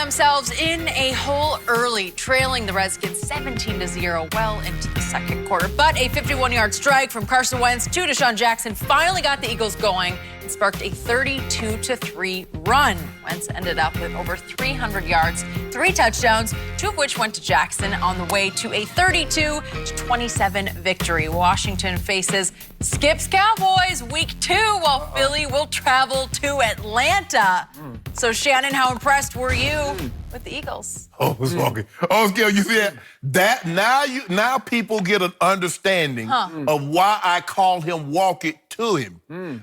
themselves in a hole early, trailing the Redskins 17-0 well into the second quarter. But a 51-yard strike from Carson Wentz to Deshaun Jackson finally got the Eagles going and sparked a 32-3 run. Wentz ended up with over 300 yards, 3 touchdowns, 2 of which went to Jackson on the way to a 32-27 victory. Washington faces Skip's Cowboys week 2 while Philly will travel to Atlanta. So, Shannon, how impressed were you with the Eagles? Oh, it's walking. Oh, Skip, you see that? Now people get an understanding of why I call him walk it to him.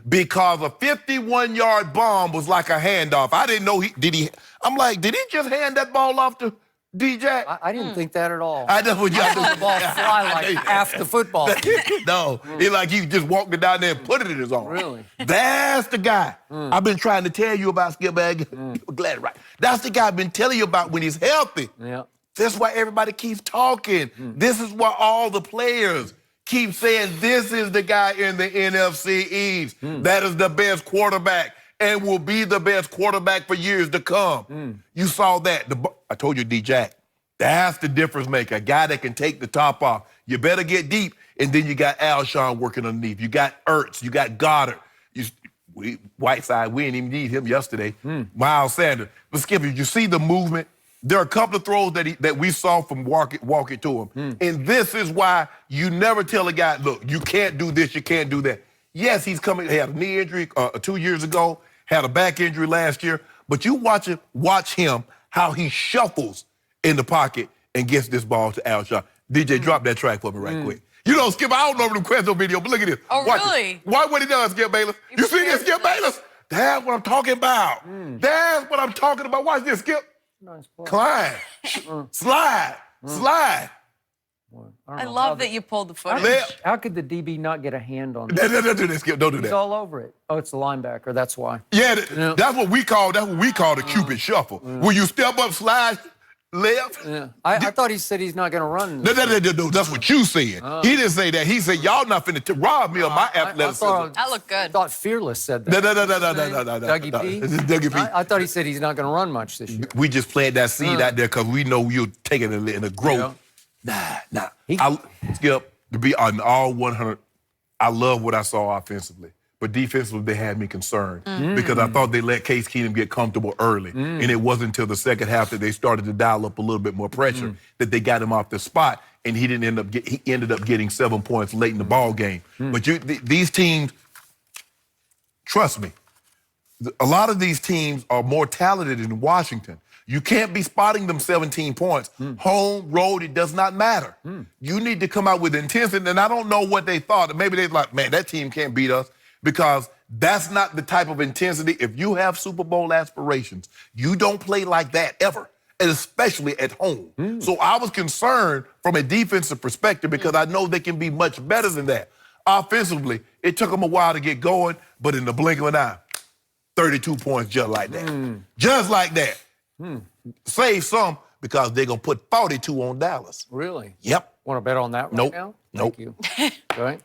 Because a 51-yard bomb was like a handoff. I didn't know did he just hand that ball off to DJ? I didn't think that at all. I know. I let the ball fly like half the football. No, it's like he just walked it down there and put it in his arm. Really? That's the guy I've been trying to tell you about, Skip Bag. Glad, right? That's the guy I've been telling you about when he's healthy. Yeah. That's why everybody keeps talking. This is why all the players keep saying this is the guy in the NFC East. That is the best quarterback and will be the best quarterback for years to come. You saw that. I told you, D-Jack, that's the difference maker. A guy that can take the top off. You better get deep, and then you got Alshon working underneath. You got Ertz. You got Goddard. Whiteside, we didn't even need him yesterday. Miles Sanders. But Skip, you see the movement? There are a couple of throws that we saw from walk it to him. And this is why you never tell a guy, look, you can't do this, you can't do that. Yes, he's coming. He had a knee injury 2 years ago, had a back injury last year. But you watch him, how he shuffles in the pocket and gets this ball to Alshon. DJ, drop that track for me right quick. You know, Skip, I don't know the question video, but look at this. Oh, watch really? Watch what he does, Skip Bayless. You see this, Skip Bayless? That's what I'm talking about. That's what I'm talking about. Watch this, Skip. Nice play. Climb. Slide. Slide. I love that you pulled the footage. How could the DB not get a hand on it? Don't do this, Skip. Don't do He's that. all over it. Oh, it's the linebacker. That's why. Yeah, that's what we call the Cupid shuffle. When you step up, slide left. Yeah. I thought he said he's not going to run. No, that's what you said. He didn't say that. He said, y'all not finna rob me of my athleticism. That looked good. I thought Fearless said that. No. Dougie P? This is Dougie P. I thought he said he's not going to run much this year. We just planted that seed out there because we know you'll take it in the growth. Nah. Skip, to be on all 100, I love what I saw offensively. But defensively, they had me concerned because I thought they let Case Keenum get comfortable early. And it wasn't until the second half that they started to dial up a little bit more pressure that they got him off the spot. And he ended up getting 7 points late in the ball game. But these teams, trust me, a lot of these teams are more talented than Washington. You can't be spotting them 17 points. Home, road, it does not matter. You need to come out with intensity. And I don't know what they thought. Maybe they're like, man, that team can't beat us. Because that's not the type of intensity. If you have Super Bowl aspirations, you don't play like that ever, and especially at home. So I was concerned from a defensive perspective because I know they can be much better than that. Offensively, it took them a while to get going, but in the blink of an eye, 32 points just like that. Just like that. Save some because they're going to put 42 on Dallas. Really? Yep. Want to bet on that right now? Nope. Thank you. Okay.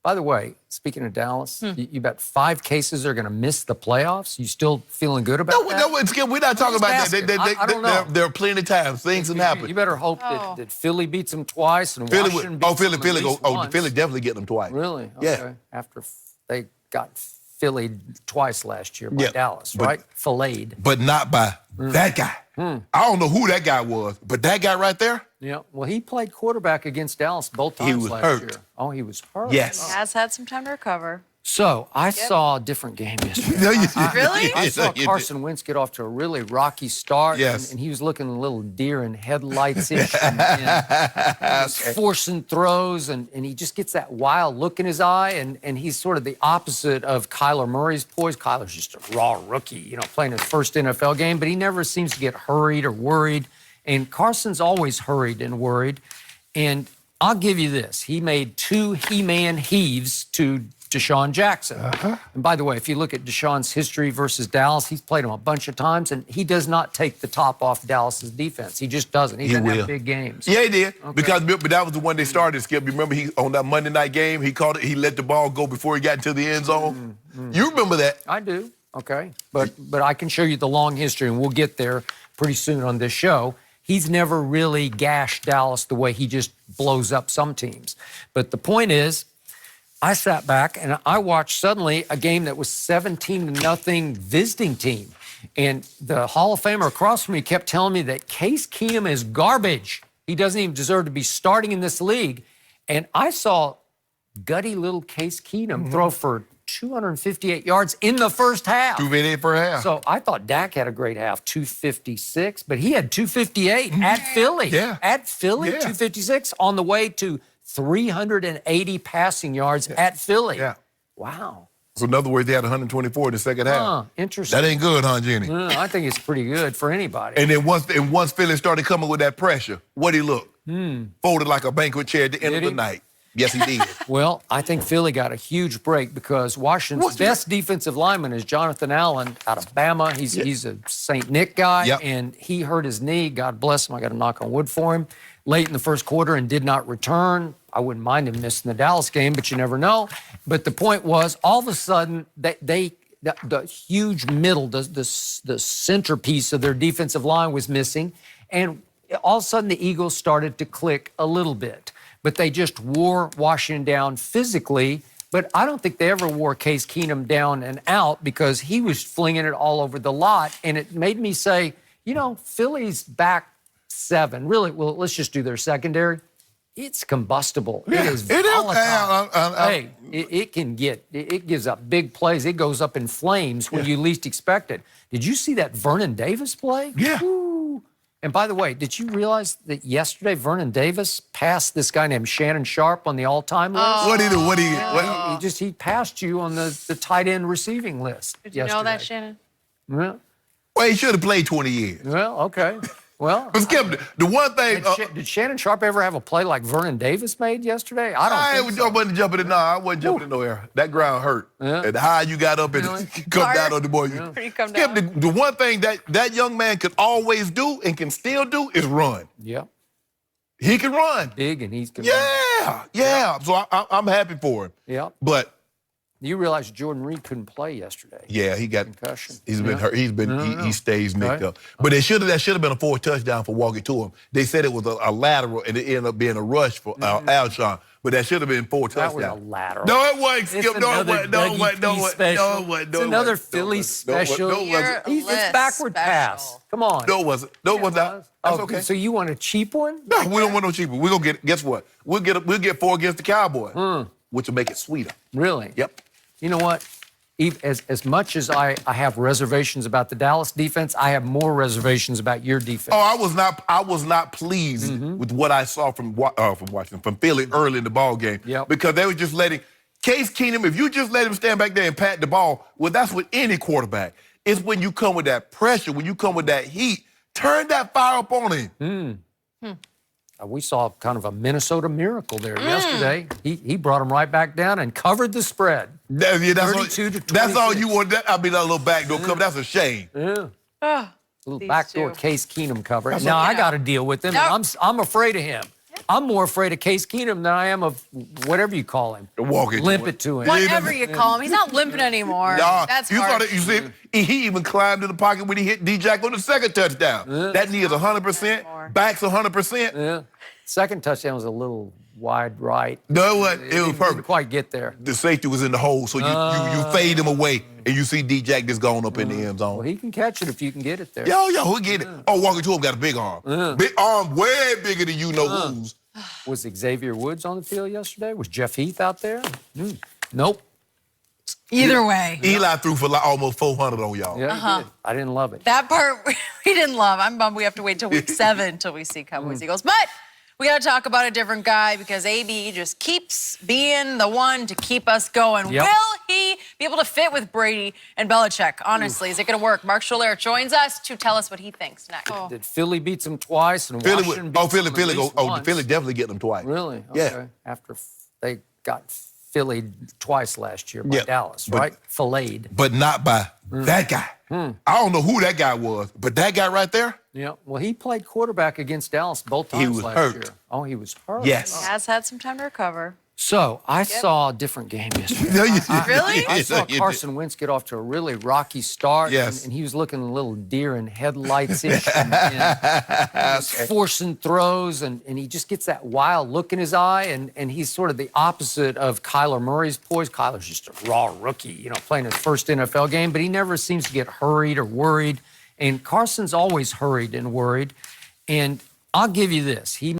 By the way, speaking of Dallas, you bet 5 cases are going to miss the playoffs? You still feeling good about that? No, it's good. We're not talking about that. I don't know. There are plenty of times things can happen. You better hope that Philly beats them twice and Washington beats them at least once. Philly definitely get them twice. Really? Yeah. Okay. After they got Philly twice last year by Dallas, right? Filleted. But not by that guy. I don't know who that guy was, but that guy right there? Yeah. Well, he played quarterback against Dallas both times last year. Oh, he was hurt. Yes. He has had some time to recover. So, I saw a different game yesterday. Really? I saw Carson Wentz get off to a really rocky start, Yes. and he was looking a little deer in headlights-ish. and he was forcing throws, and he just gets that wild look in his eye, and he's sort of the opposite of Kyler Murray's poise. Kyler's just a raw rookie, playing his first NFL game, but he never seems to get hurried or worried. And Carson's always hurried and worried. And I'll give you this. He made 2 He-Man heaves to Deshaun Jackson. And by the way, if you look at Deshaun's history versus Dallas, he's played him a bunch of times, and he does not take the top off Dallas's defense. He just doesn't. He doesn't have big games. Yeah, he did. But that was the one they started, Skip. You remember on that Monday night game, he called it, he let the ball go before he got into the end zone? You remember that? I do. Okay. But I can show you the long history, and we'll get there. pretty soon on this show. He's never really gashed Dallas the way he just blows up some teams. But the point is, I sat back and I watched suddenly a game that was 17-0 visiting team. And the Hall of Famer across from me kept telling me that Case Keenum is garbage. He doesn't even deserve to be starting in this league. And I saw gutty little Case Keenum throw for 258 yards in the first half. 258 per half. So I thought Dak had a great half, 256, but he had 258 at Philly. Yeah. At Philly, 256 on the way to 380 passing yards at Philly. Yeah. Wow. So in other words, they had 124 in the second half. Interesting. That ain't good, huh, Jenny? I think it's pretty good for anybody. And then once Philly started coming with that pressure, what'd he look? Folded like a banquet chair at the end of the night. Yes, he did. Well, I think Philly got a huge break because Washington's best defensive lineman is Jonathan Allen out of Bama. He's a St. Nick guy, and he hurt his knee. God bless him. I got to knock on wood for him. Late in the first quarter and did not return. I wouldn't mind him missing the Dallas game, but you never know. But the point was, all of a sudden, the huge middle, the centerpiece of their defensive line was missing, and all of a sudden the Eagles started to click a little bit. But they just wore Washington down physically. But I don't think they ever wore Case Keenum down and out because he was flinging it all over the lot. And it made me say, Philly's back 7. Really, well, let's just do their secondary. It's combustible. Yeah, it is volatile. Hey, it gives up big plays. It goes up in flames when you least expect it. Did you see that Vernon Davis play? Yeah. Woo. And by the way, did you realize that yesterday Vernon Davis passed this guy named Shannon Sharpe on the all-time list? What'd he do? He passed you on the tight end receiving list. Did you know that, Shannon? Well, he should have played 20 years. Well, okay. Well, but Skip, the one thing... Did Shannon Sharpe ever have a play like Vernon Davis made yesterday? I don't think so. I wasn't jumping in. No, I wasn't jumping in nowhere. That ground hurt. And the higher you got up and come down on the boy. Skip, the one thing that young man could always do and can still do is run. Yeah. He can run. Big and he's... Yeah. So I'm happy for him. Yeah. But... You realize Jordan Reed couldn't play yesterday. Yeah, he got concussion. He's been hurt. He stays nicked up. But that should have been a 4 touchdown for walking to him. They said it was a lateral and it ended up being a rush for Alshon. But that should have been 4 touchdowns. That was a lateral. No, it wasn't. Skip. No, it wasn't. It's another Philly special. It's backward pass. Come on. No, it wasn't. No, it was not. That's okay. So you want a cheap one? No, we don't want no cheap one. We're gonna get. Guess what? We'll get 4 against the Cowboys, which will make it sweeter. Really? Yep. You know what? As much as I have reservations about the Dallas defense, I have more reservations about your defense. Oh, I was not pleased with what I saw from Washington, from Philly early in the ball game. Yep. Because they were just letting Case Keenum, if you just let him stand back there and pat the ball, well, that's with any quarterback. It's when you come with that pressure, when you come with that heat, turn that fire up on him. We saw kind of a Minnesota miracle there yesterday. He brought him right back down and covered the spread. That's 32 to 26. That's all you want. That little backdoor cover. That's a shame. Yeah. Little backdoor Case Keenum cover. Now I got to deal with him. And I'm afraid of him. I'm more afraid of Case Keenum than I am of whatever you call him. Limp it to him. Whatever you call him. He's not limping anymore. Nah, That's you hard. saw that. You see, he even climbed in the pocket when he hit D-Jack on the second touchdown. That knee is 100%. Back's 100%. Yeah. Second touchdown was a little wide right. No, it was perfect. Didn't quite get there. The safety was in the hole, so you fade him away, and you see D-Jack just going up in the end zone. Well, he can catch it if you can get it there. Yo, he'll get it. Oh, Walker to him got a big arm. Big arm, way bigger than you know who's. Was Xavier Woods on the field yesterday? Was Jeff Heath out there? Nope. Either way. Eli threw for like almost 400 on y'all. Yeah, he did. I didn't love it. That part we didn't love. I'm bummed we have to wait till week 7 until we see Cowboys Eagles. But we got to talk about a different guy because AB just keeps being the one to keep us going. Yep. Will he be able to fit with Brady and Belichick? Honestly, is it going to work? Mark Schulair joins us to tell us what he thinks next. Did Philly beat them twice and Philly Washington beat them at least once? Philly definitely get them twice. Really? Yeah. Okay. After they got Philly twice last year by Dallas, right? Filleted. But not by that guy. I don't know who that guy was, but that guy right there. Yeah. Well, he played quarterback against Dallas both times was last hurt. year. Oh, he was hurt. Yes. He has had some time to recover. So I saw a different game yesterday. No, you Really? I saw you did. Carson Wentz get off to a really rocky start, Yes. and he was looking a little deer in headlights-ish, and forcing throws, and he just gets that wild look in his eye, and he's sort of the opposite of Kyler Murray's poise. Kyler's just a raw rookie, you know, playing his first NFL game, but he never seems to get hurried or worried, and Carson's always hurried and worried, and I'll give you this. He